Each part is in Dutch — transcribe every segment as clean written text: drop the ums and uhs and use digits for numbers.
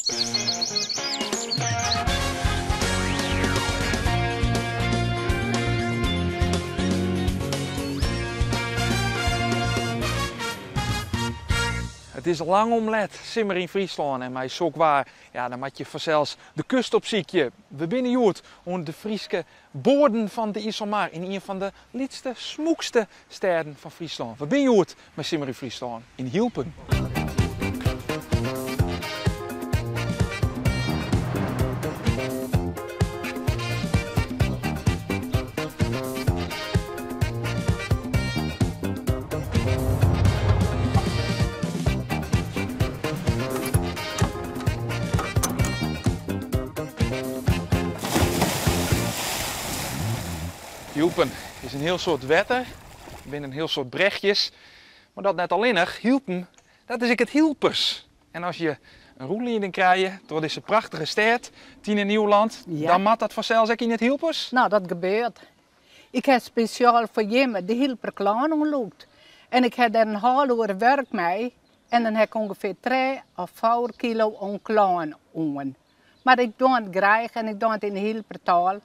Het is lang omlet, simmer in Friesland en mij zoek waar, ja, dan moet je vanzelfs de kust op ziekje. We binnen Joert onder de Frieske boorden van de IJsselmaar in een van de liefste, smoekste steden van Friesland. We binnen Joert met simmer in Friesland in Hielpen. Hielpen is een heel soort wetter, binnen een heel soort brechtjes. Maar dat net alleenig, Hielpen, dat is ik het Hielpers. En als je een roeliening krijgt door deze prachtige stad, Tien Nieuwland, Ja. dan mat dat vanzelfs ook in het Hielpers. Nou, dat gebeurt. Ik heb speciaal voor Jemme de Hielper Klaan ontloekt. En ik heb daar een half uur werk mee. En dan heb ik ongeveer 3 of 4 kilo aan klaan aan. Maar ik doe het graag en ik doe het in de Hielpertaal.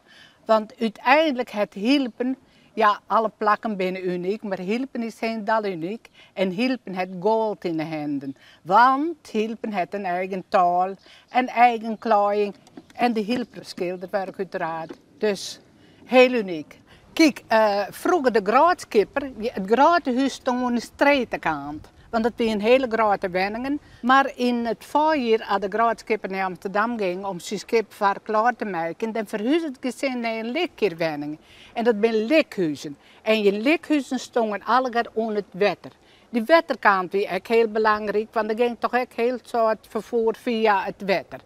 Want uiteindelijk het Hielpen, ja, alle plakken binnen uniek, maar Hielpen is geen dal uniek. En Hielpen het gold in de handen. Want Hielpen het een eigen taal, een eigen klaaiing en de Hielper schilderwerk uiteraard. Dus heel uniek. Kijk, vroeger de graatskipper, het grote huis stond aan de stratenkant. Want het was een hele grote wenningen. Maar in het voorjaar, als de graatskipper naar Amsterdam ging om zijn schip voor klaar te maken, dan verhuisde het gezin naar een likkeerwenning. En dat zijn likhuizen. En je likhuizen stonden allemaal onder het water. Die waterkant was ook heel belangrijk, want er ging toch ook heel soort vervoer via het water.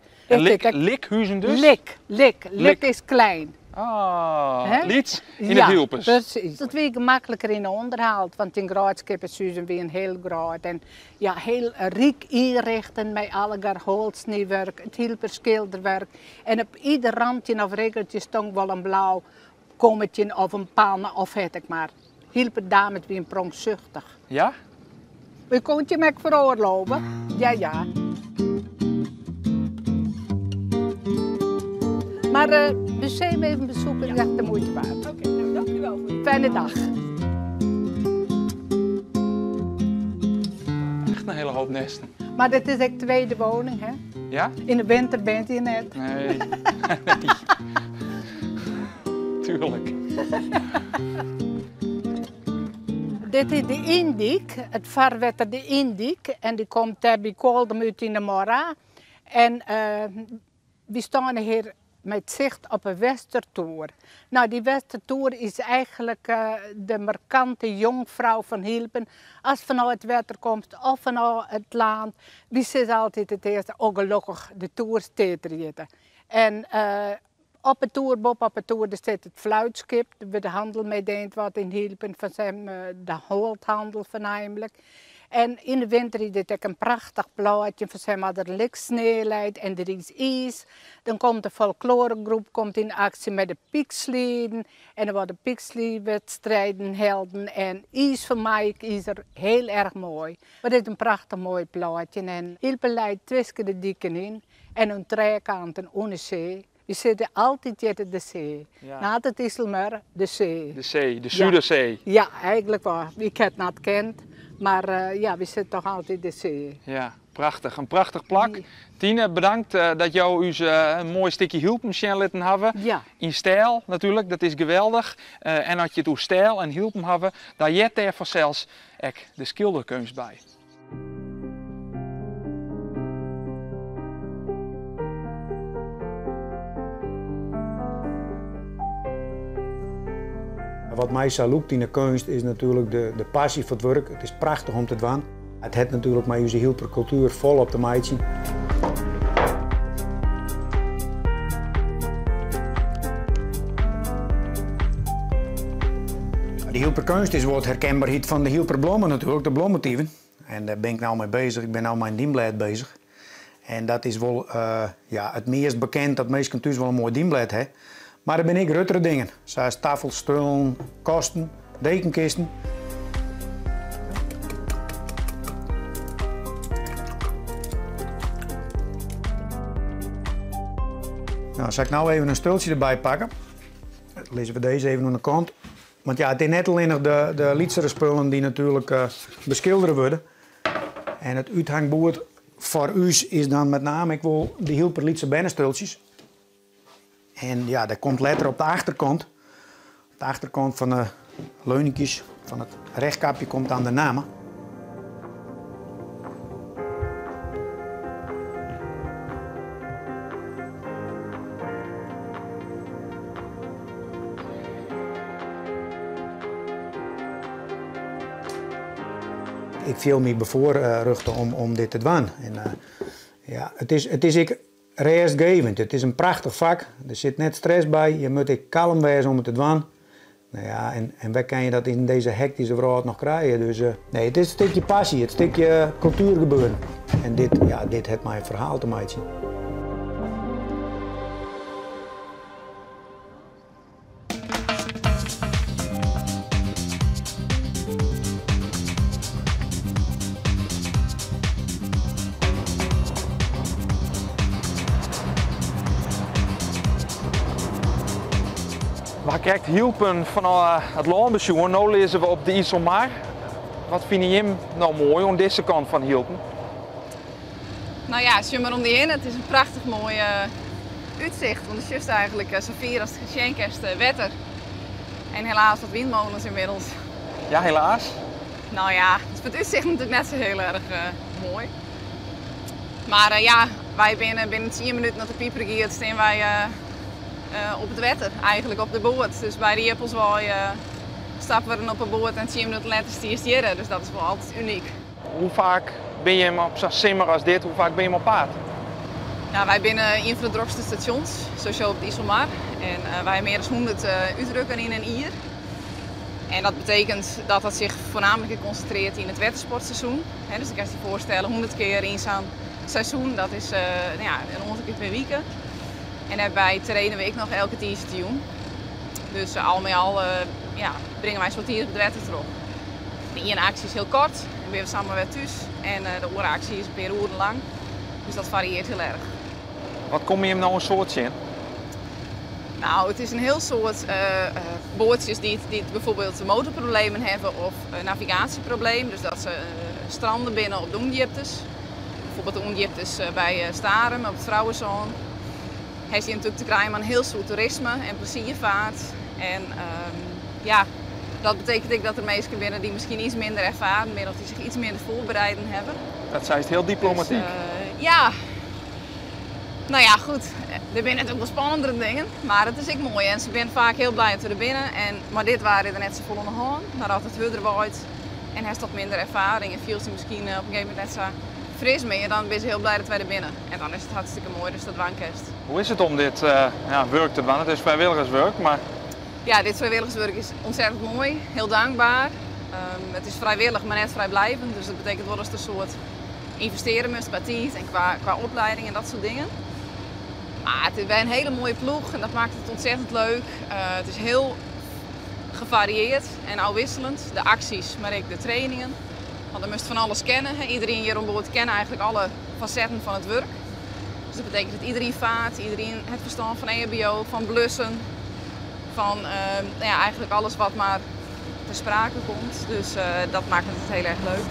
Likhuizen dus? Lik is klein. Ah, lieds in Ja, het Hielpers. precies. Dat weer gemakkelijker in de onderhoud, want in graatskippershuizen weer een heel groot en ja, heel rijk inrichten met allerlei holsnijwerk, het Hielpers schilderwerk. En op ieder randje of regeltje stond wel een blauw kommetje of een pan of het ik maar. Hielper dames weer een pronkzuchtig. Ja? Je kunt je me veroorloven? Ja. Maar het museum even bezoeken is echt de moeite waard. Oké, nou dank u wel voor je. Fijne dag. Echt een hele hoop nesten. Maar dit is echt tweede woning, hè? Ja? In de winter bent je net. Nee. Tuurlijk. Dit is de Indiek, het vaarwetter de Indiek. En die komt bij Koldum uit in de Mora. En we staan hier met zicht op een Westertoer. Nou, die Westertoer is eigenlijk de markante jongvrouw van Hielpen. Als vanuit het water komt of vanuit het land. Wie zit altijd het eerste, ook gelukkig de toer steeds rijden. En op het toer, op het toer, staat het fluitschip. Waar de handel mee deed wat in Hielpen, van zijn de houthandel voornamelijk. En in de winter is dit ook een prachtig plaatje, van zeg maar, er ligt sneeuw en er is ijs. Dan komt de folkloregroep in actie met de pieksleden. En er worden piekslewedstrijden helden. En ijs van mij is er heel erg mooi. Maar dit is een prachtig mooi plaatje. En Hielpen leidt tussen de dieken in. En aan twee kanten onder zee. We zitten altijd in de zee. Ja. Na het IJsselmeer, de zee. De zee, de Zuiderzee. Ja, eigenlijk wel. Ik heb het niet kent. Maar ja, we zitten toch altijd in de zee. Ja, prachtig. Een prachtig plak. Tine, bedankt dat jou ons een mooi stukje Hielpen laten hebben. Ja. In stijl natuurlijk, dat is geweldig. En als je het over stijl en Hielpen hebben, dan jet er vanzelfs ook de schilderkunst bij. Wat mij zo lukt in de kunst is natuurlijk de passie voor het werk. Het is prachtig om te doen. Het heeft natuurlijk met onze Hielper cultuur volop te maken. De Hielper kunst is wat herkenbaarheid van de Hielper bloemen natuurlijk, de bloemotieven. En daar ben ik nou mee bezig. Ik ben nou met een dienblad bezig. En dat is wel ja, het meest bekend dat mensen thuis wel een mooi dienblad hebben. Maar er ben ik ruttere dingen, zoals tafels, stoelen, kasten, dekenkisten. Nou, zal ik nou even een stultje erbij pakken. Dan lezen we deze even aan de kant. Want ja, het is net alleen nog de lietsere spullen die natuurlijk beschilderd worden. En het uithangbord voor u is dan met name, ik wil de Hilper Lietse bennenstultjes. En ja, dat komt letter op de achterkant. Op de achterkant van de leuningjes van het rechtkapje komt dan de namen. Ik viel me bevoorrechten om dit te doen. En, ja, het is restgevend. Het is een prachtig vak. Er zit net stress bij. Je moet kalm wezen om het te doen. Nou ja, en waar kan je dat in deze hectische wereld nog krijgen? Dus nee, het is een stukje passie, het stukje cultuurgebeuren. En dit heeft mijn verhaal te maken. We kijken hielpen van het landbestuur. Nu lezen we op de IJsselmaar. Wat vind je hem nou mooi aan deze kant van hielpen? Nou ja, als je maar om die in, het is een prachtig mooi uitzicht. Want het is juist eigenlijk zo vier als het geschenk is wetter. En helaas wat windmolens inmiddels. Ja, helaas. Nou ja, het is het uitzicht natuurlijk net zo heel erg mooi. Maar ja, wij binnen 10 minuten naar de Piepergiert staan wij op het wetter, eigenlijk op de boot. Dus bij de Jeppelswaai stappen we dan op een boot en 10 minuten later stiert hier. Dus dat is wel altijd uniek. Hoe vaak ben je op zo'n simmer als dit, hoe vaak ben je op paard? Nou, wij binnen een van de drukste stations, sowieso op de IJsselmaar. En wij hebben meer dan 100 uitrukken in een ier. En dat betekent dat dat zich voornamelijk concentreert in het watersportseizoen. Dus ik kan je voorstellen, 100 keer in zo'n seizoen, dat is ongeveer 2 weken. En daarbij trainen we nog elke team. Dus al met al brengen wij zo'n tier op het water terug. De ene actie is heel kort, dan ben we samen weer thuis. En de andere actie is een paar uren lang. Dus dat varieert heel erg. Wat kom je hem nou een soortje in? Nou, het is een heel soort bootjes die bijvoorbeeld motorproblemen hebben of navigatieproblemen. Dus dat ze stranden binnen op de ondieptes. Bijvoorbeeld de ondieptes bij Staren op het Vrouwenzoon. Hij ziet natuurlijk te krijgen aan heel veel toerisme en pleziervaart. En dat betekent ook dat er mensen binnen die misschien iets minder ervaren zijn of die zich iets minder voorbereiden hebben. Dat zijn heel diplomatiek. Dus, ja. Nou ja, goed. Er zijn natuurlijk wel spannendere dingen, maar het is ook mooi. En ze zijn vaak heel blij dat we er binnen. Maar dit waren er net zo vol aan de hand. Maar had het hudder waait en hij is wat minder ervaring en viel ze misschien op een gegeven moment net zo fris mee. En dan ben je heel blij dat wij er binnen. En dan is het hartstikke mooi, dus dat wankest. Hoe is het om dit werk te doen? Het is vrijwilligerswerk, maar... Ja, dit vrijwilligerswerk is ontzettend mooi, heel dankbaar. Het is vrijwillig, maar net vrijblijvend. Dus dat betekent wel eens een soort investeren met qua tijd en qua opleiding en dat soort dingen. Maar het is bij een hele mooie ploeg en dat maakt het ontzettend leuk. Het is heel gevarieerd en afwisselend. De acties, maar ook de trainingen. Want dan moest van alles kennen. Iedereen hier aan boord kent eigenlijk alle facetten van het werk. Dus dat betekent dat iedereen vaart, iedereen het verstand van EHBO, van blussen. Van eigenlijk alles wat maar ter sprake komt. Dus dat maakt het heel erg leuk.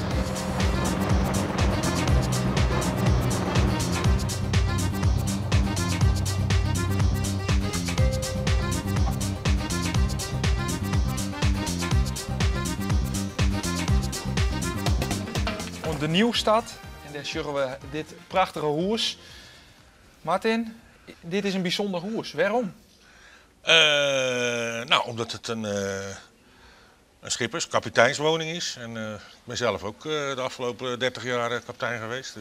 De Nieuwstad, en daar zullen we dit prachtige hoers. Martin, dit is een bijzonder hoers. Waarom? Omdat het een schippers, kapiteinswoning is. En ik ben zelf ook de afgelopen 30 jaar kapitein geweest.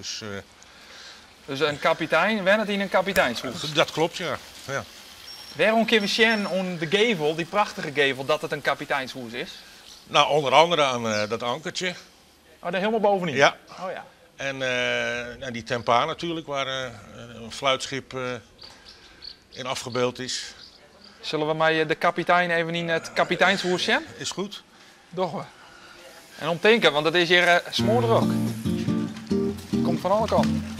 Dus een kapitein, wen het in een kapiteinshoes? Dat klopt, ja. Waarom kunnen we zien aan de gevel, die prachtige gevel, dat het een kapiteinshoes is? Nou, onder andere aan dat ankertje. Oh, daar helemaal bovenin? Ja. Oh, ja. En die Tempa natuurlijk, waar een fluitschip in afgebeeld is. Zullen we maar de kapitein even in het kapiteinshoes zien? Is goed. Doch we. En omdenken, want het is hier smoorder ook. Komt van alle kanten.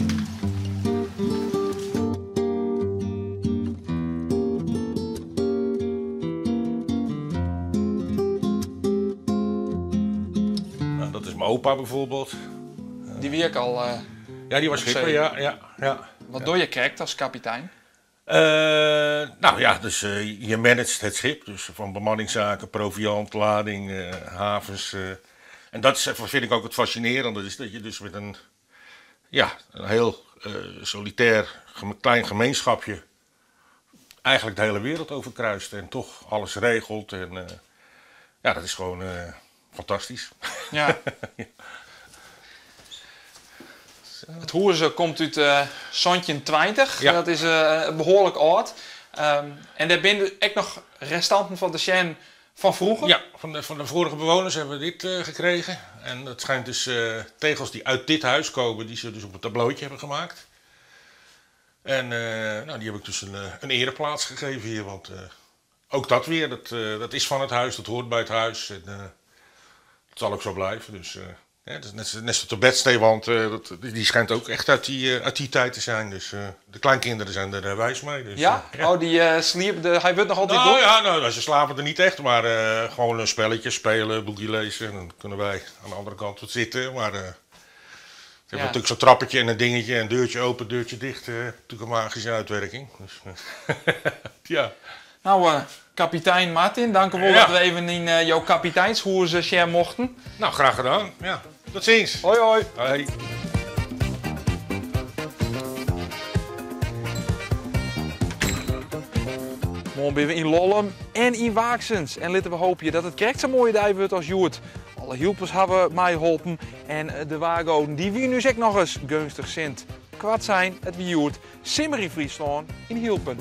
opa bijvoorbeeld. Die werk al. Ja, die was schipper, ja. Wat doe je kerkt als kapitein? Nou ja, dus je managt het schip. Dus van bemanningszaken, proviant, lading, havens. En dat vind ik ook het fascinerende. Dus dat je dus met een heel solitair klein gemeenschapje eigenlijk de hele wereld overkruist. En toch alles regelt. En ja, dat is gewoon fantastisch. Ja. Het Hoerze komt uit Sontjen 20. Ja. Dat is behoorlijk oud. En daar zijn ook nog restanten van de Sjen van vroeger. Ja, van de vorige bewoners hebben we dit gekregen. En dat schijnt dus tegels die uit dit huis komen, die ze dus op een tableautje hebben gemaakt. En die heb ik dus een ereplaats gegeven hier. Want ook dat weer, dat is van het huis, dat hoort bij het huis. En, dat zal ook zo blijven. Dus net zoals de bedsteewand, die schijnt ook echt uit die tijd te zijn. Dus de kleinkinderen zijn er wijs mee. Dus, Ja? Oh, die sliepen, hij wordt nog altijd nou door? ja, nou, ze slapen er niet echt, maar gewoon een spelletje spelen, boekje lezen. En dan kunnen wij aan de andere kant wat zitten. Maar ze hebben natuurlijk zo'n trappetje en een dingetje, een deurtje open, deurtje dicht. Natuurlijk een magische uitwerking. Dus, ja. Nou, kapitein Martin, dank u wel dat we even in jouw kapiteinshoerze share mochten. Nou, graag gedaan. Ja. Tot ziens. Hoi hoi. Hoi. Morgen ben we in Lollum en in Waaksens. En laten we hopen dat het kerk zo mooie dag wordt als Joert. Alle hielpers hebben mij geholpen. En de wagoden die wie nu zeg nog eens gunstig sint. Kwart zijn, het wie Joert. Simmer in Friesland in hielpen.